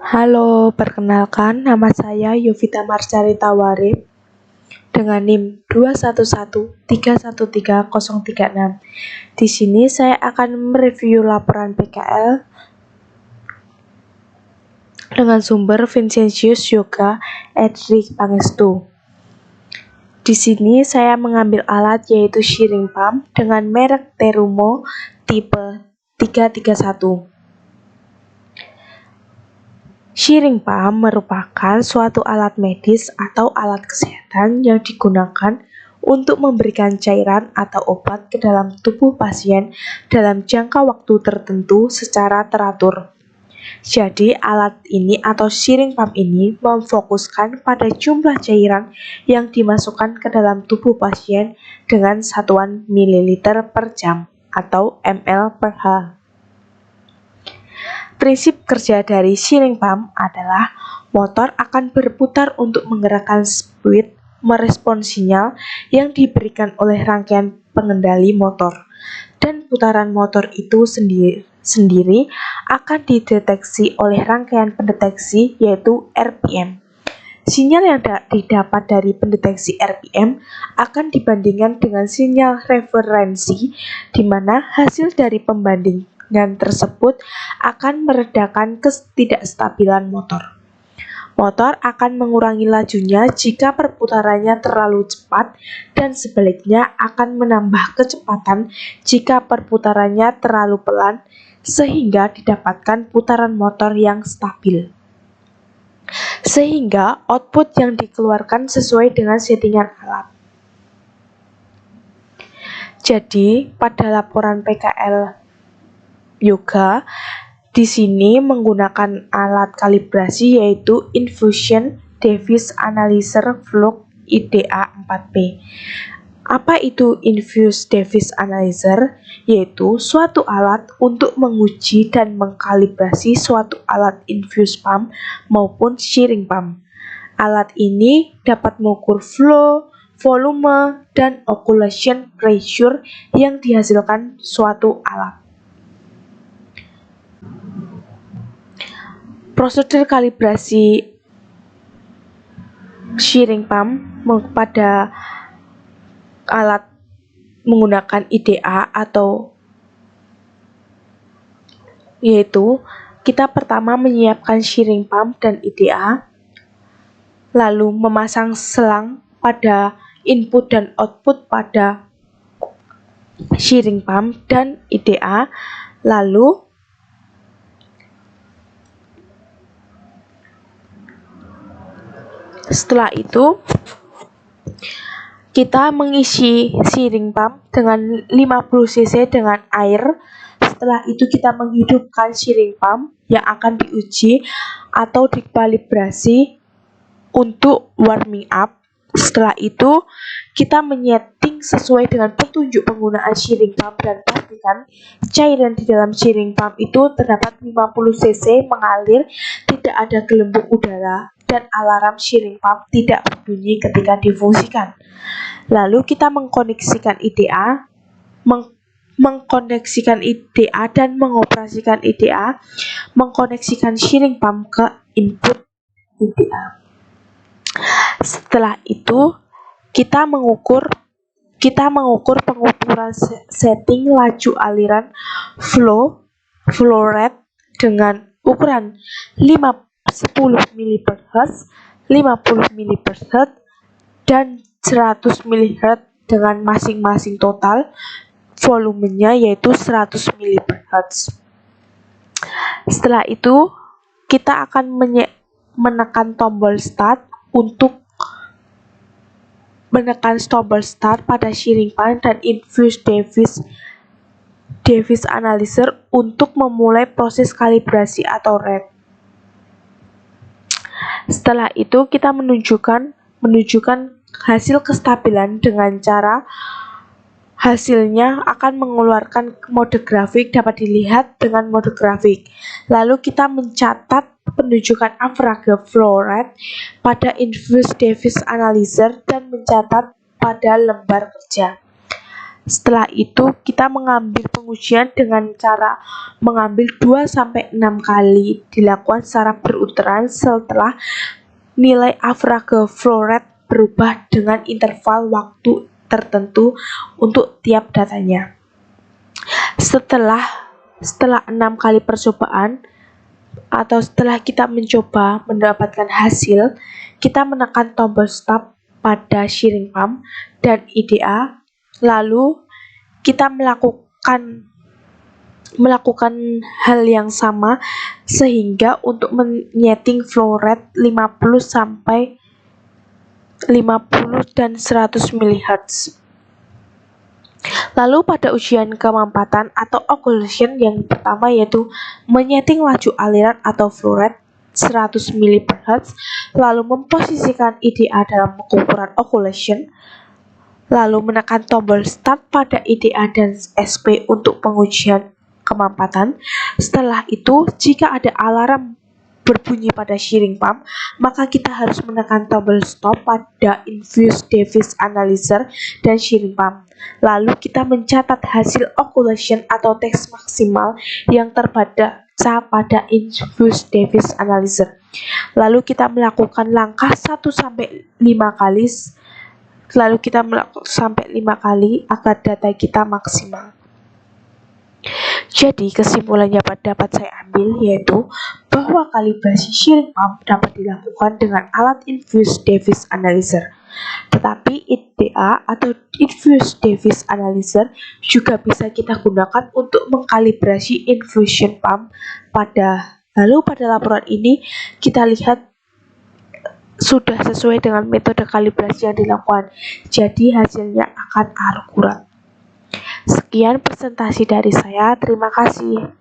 Halo, perkenalkan nama saya Yovita Marscarita Warib dengan NIM 211313036. Di sini saya akan mereview laporan PKL dengan sumber Vincentius Yoga Edric Pangestu. Di sini saya mengambil alat yaitu shearing pump dengan merek Terumo tipe 331. Shearing pump merupakan suatu alat medis atau alat kesehatan yang digunakan untuk memberikan cairan atau obat ke dalam tubuh pasien dalam jangka waktu tertentu secara teratur. Jadi, alat ini atau shearing pump ini memfokuskan pada jumlah cairan yang dimasukkan ke dalam tubuh pasien dengan satuan mililiter per jam atau ml per h. Prinsip kerja dari shearing pump adalah motor akan berputar untuk menggerakkan speed merespon sinyal yang diberikan oleh rangkaian pengendali motor, dan putaran motor itu sendiri akan dideteksi oleh rangkaian pendeteksi yaitu RPM. Sinyal yang didapat dari pendeteksi RPM akan dibandingkan dengan sinyal referensi, di mana hasil dari pembandingan tersebut akan meredakan ketidakstabilan motor. Motor akan mengurangi lajunya jika perputarannya terlalu cepat dan sebaliknya akan menambah kecepatan jika perputarannya terlalu pelan sehingga didapatkan putaran motor yang stabil. Sehingga output yang dikeluarkan sesuai dengan settingan alat. Jadi, pada laporan PKL Yoga, di sini menggunakan alat kalibrasi yaitu Infusion Device Analyzer Flow IDA 4P. Apa itu Infused Device Analyzer? Yaitu suatu alat untuk menguji dan mengkalibrasi suatu alat infuse pump maupun shearing pump. Alat ini dapat mengukur flow, volume, dan occlusion pressure yang dihasilkan suatu alat. Prosedur kalibrasi shearing pump pada alat menggunakan IDA atau yaitu kita pertama menyiapkan shearing pump dan IDA, lalu memasang selang pada input dan output pada shearing pump dan IDA, lalu setelah itu kita mengisi shearing pump dengan 50 cc dengan air. Setelah itu kita menghidupkan shearing pump yang akan diuji atau dikalibrasi untuk warming up. Setelah itu kita menyeting sesuai dengan petunjuk penggunaan shearing pump dan pastikan cairan di dalam shearing pump itu terdapat 50 cc mengalir, tidak ada gelembung udara, dan alarm shearing pump tidak berbunyi ketika difungsikan. Lalu kita mengkoneksikan IDA, dan mengoperasikan IDA, mengkoneksikan shearing pump ke input IDA. Setelah itu kita mengukur pengukuran setting laju aliran flow rate dengan ukuran 10 mPh, 50 mPh, dan 100 mHz dengan masing-masing total volumenya yaitu 100 mPh. Setelah itu kita akan menekan tombol start untuk pada shearing pump dan infused device analyzer untuk memulai proses kalibrasi atau rate. Setelah itu kita menunjukkan hasil kestabilan dengan cara hasilnya akan mengeluarkan mode grafik, dapat dilihat dengan mode grafik. Lalu kita mencatat penunjukan average flow rate pada infused device analyzer dan mencatat pada lembar kerja. Setelah itu kita mengambil pengujian dengan cara mengambil 2-6 kali, dilakukan secara berurutan setelah nilai average flow rate berubah dengan interval waktu tertentu untuk tiap datanya. Setelah 6 kali percobaan atau setelah kita mencoba mendapatkan hasil, kita menekan tombol stop pada shearing pump dan IDA, lalu kita melakukan hal yang sama sehingga untuk menyeting flow rate 50 dan 100 mHz. Lalu pada ujian kemampatan atau occlusion yang pertama yaitu menyeting laju aliran atau flow rate 100 mHz, lalu memposisikan IDA dalam ukuran occlusion, lalu menekan tombol start pada IDA dan SP untuk pengujian kemampatan. Setelah itu, jika ada alarm berbunyi pada shearing pump, maka kita harus menekan tombol stop pada infused device analyzer dan shearing pump. Lalu kita mencatat hasil occlusion atau teks maksimal yang terbaca pada infused device analyzer. Lalu kita melakukan langkah 1-5 kali, lalu kita melakukan sampai 5 kali agar data kita maksimal. Jadi kesimpulan yang dapat saya ambil yaitu bahwa kalibrasi shearing pump dapat dilakukan dengan alat infused device analyzer. Tetapi IDA atau infused device analyzer juga bisa kita gunakan untuk mengkalibrasi infusion pump. Lalu pada laporan ini kita lihat sudah sesuai dengan metode kalibrasi yang dilakukan, jadi hasilnya akan akurat. Sekian presentasi dari saya, terima kasih.